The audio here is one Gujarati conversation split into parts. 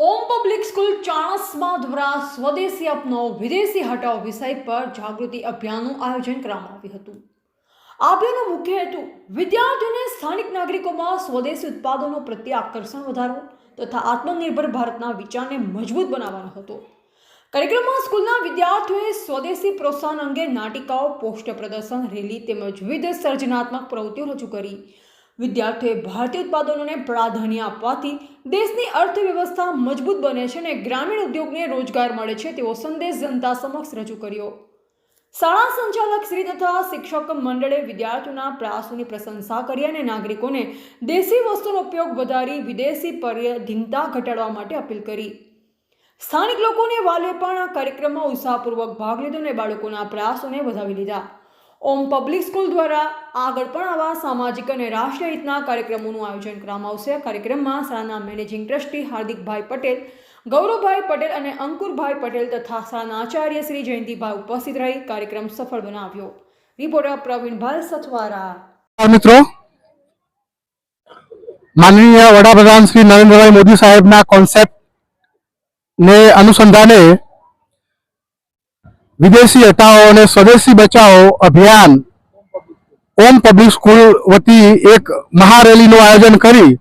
ઓમ પબ્લિક સ્કૂલ ચાણસ્મા દ્વારા સ્વદેશી અપનાવો વિદેશી હટાવો વિષય પર જાગૃતિ અભિયાનનું આયોજન કરવામાં આવ્યું હતું। આ અભિયાનનો મુખ્ય હેતુ વિદ્યાર્થીઓને સ્થાનિક નાગરિકોમાં સ્વદેશી ઉત્પાદનો પ્રત્યે આકર્ષણ વધારવું તથા આત્મનિર્ભર ભારતના વિચારને મજબૂત બનાવવાનો હતો। કાર્યક્રમમાં સ્કૂલના વિદ્યાર્થીઓએ સ્વદેશી પ્રોત્સાહન અંગે નાટિકાઓ, પોસ્ટર પ્રદર્શન, રેલી તેમજ વિવિધ સર્જનાત્મક પ્રવૃત્તિઓ રજૂ કરી। વિદ્યાર્થીઓએ ભારતીય ઉત્પાદનોને પ્રાધાન્ય આપવાથી દેશની અર્થવ્યવસ્થા મજબૂત બને છે અને ગ્રામીણ ઉદ્યોગને રોજગાર મળે છે તેવો સંદેશ જનતા સમક્ષ રજૂ કર્યો। શાળા સંચાલક શ્રી તથા શિક્ષક મંડળે વિદ્યાર્થીઓના પ્રયાસોની પ્રશંસા કરી અને નાગરિકોને દેશી વસ્તુનો ઉપયોગ વધારી વિદેશી પરાધીનતા ઘટાડવા માટે અપીલ કરી। સ્થાનિક લોકોને વાલીઓએ પણ આ કાર્યક્રમમાં ઉત્સાહપૂર્વક ભાગ લીધો અને બાળકોના પ્રયાસોને વધાવી લીધા। ઓમ પબ્લિક સ્કૂલ દ્વારા આગળ પણ આવા સામાજિક અને રાષ્ટ્રીય હિતના કાર્યક્રમોનું આયોજન કરવામાં આવશે। આ કાર્યક્રમમાં શાળાના મેનેજિંગ ટ્રસ્ટી હાર્દિકભાઈ પટેલ, ગૌરવભાઈ પટેલ અને અંકુરભાઈ પટેલ તથા શાળાના આચાર્ય શ્રી જયંતિભાઈ ઉપસ્થિત રહી કાર્યક્રમ સફળ બનાવ્યો। રિપોર્ટર પ્રવીણભાઈ સથવારા। મિત્રો, માનનીય વડાપ્રધાન શ્રી નરેન્દ્રભાઈ મોદી સાહેબના કોન્સેપ્ટ ને અનુસંધાને વિદેશી હટાવો અને સ્વદેશી બચાવો અભિયાન ઓમ પબ્લિક સ્કૂલ વતી એક મહારેલીનું આયોજન કરી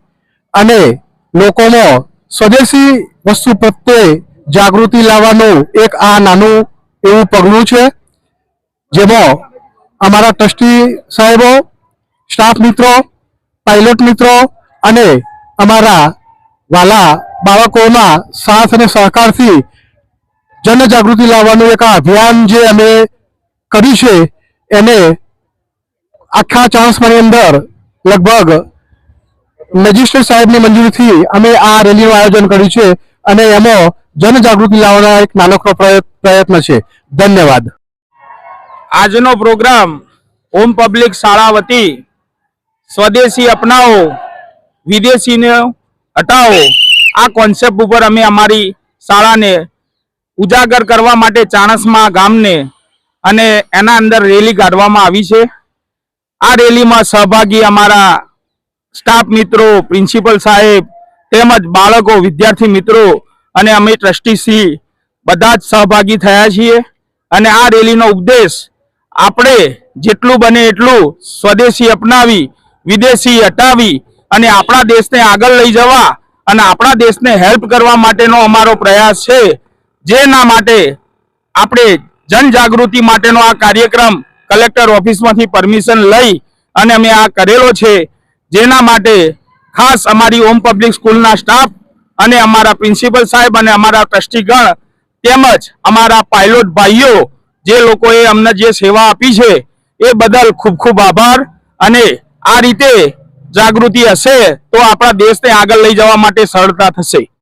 અને લોકોમાં સ્વદેશી વસ્તુ પ્રત્યે જાગૃતિ લાવવાનું એક આ નાનું એવું પગલું છે, જેમાં અમારા ટ્રસ્ટી સાહેબો, સ્ટાફ મિત્રો, પાયલોટ મિત્રો અને અમારા વાલા બાળકોના સાથ અને સહકારથી જનજાગૃતિ લાવવાનું એક અભિયાન જે અમે કર્યું છે એને આખા ચાણસ્માની અંદર લગભગ મેજિસ્ટ્રેટ સાહેબની મંજૂરીથી અમે આ રેલીનું આયોજન કર્યું છે અને એમાં જનજાગૃતિ લાવવાનો એક નાનકડો પ્રયત્ન છે। ધન્યવાદ। આજનો પ્રોગ્રામ ઓમ પબ્લિક શાળા વતી સ્વદેશી અપનાવો વિદેશીને હટાવો આ કોન્સેપ્ટ ઉપર અમે અમારી શાળાને ઉજાગર કરવા માટે ચાણસ્મા ગામને અને એના અંદર રેલી કાઢવામાં આવી છે। આ રેલીમાં સહભાગી અમારા સ્ટાફ મિત્રો, પ્રિન્સિપલ સાહેબ તેમજ બાળકો, વિદ્યાર્થી મિત્રો અને અમે ટ્રસ્ટીશ્રી બધા જ સહભાગી થયા છીએ અને આ રેલીનો ઉદ્દેશ આપણે જેટલું બને એટલું સ્વદેશી અપનાવી વિદેશી હટાવી અને આપણા દેશને આગળ લઈ જવા અને આપણા દેશને હેલ્પ કરવા માટેનો અમારો પ્રયાસ છે। જેના માટે આપણે જનજાગૃતિ માટેનો આ કાર્યક્રમ કલેક્ટર ઓફિસમાંથી પરમિશન લઈ અને અમે આ કરેલો છે, જેના માટે ખાસ અમારી ઓમ પબ્લિક સ્કૂલના સ્ટાફ અને અમારા પ્રિન્સિપલ સાહેબ અને અમારા ટ્રસ્ટીગણ તેમજ અમારા પાયલોટ ભાઈઓ જે લોકોએ અમને જે સેવા આપી છે એ બદલ ખૂબ ખૂબ આભાર। અને આ રીતે જાગૃતિ હશે તો આપણા દેશને આગળ લઈ જવા માટે સરળતા થશે।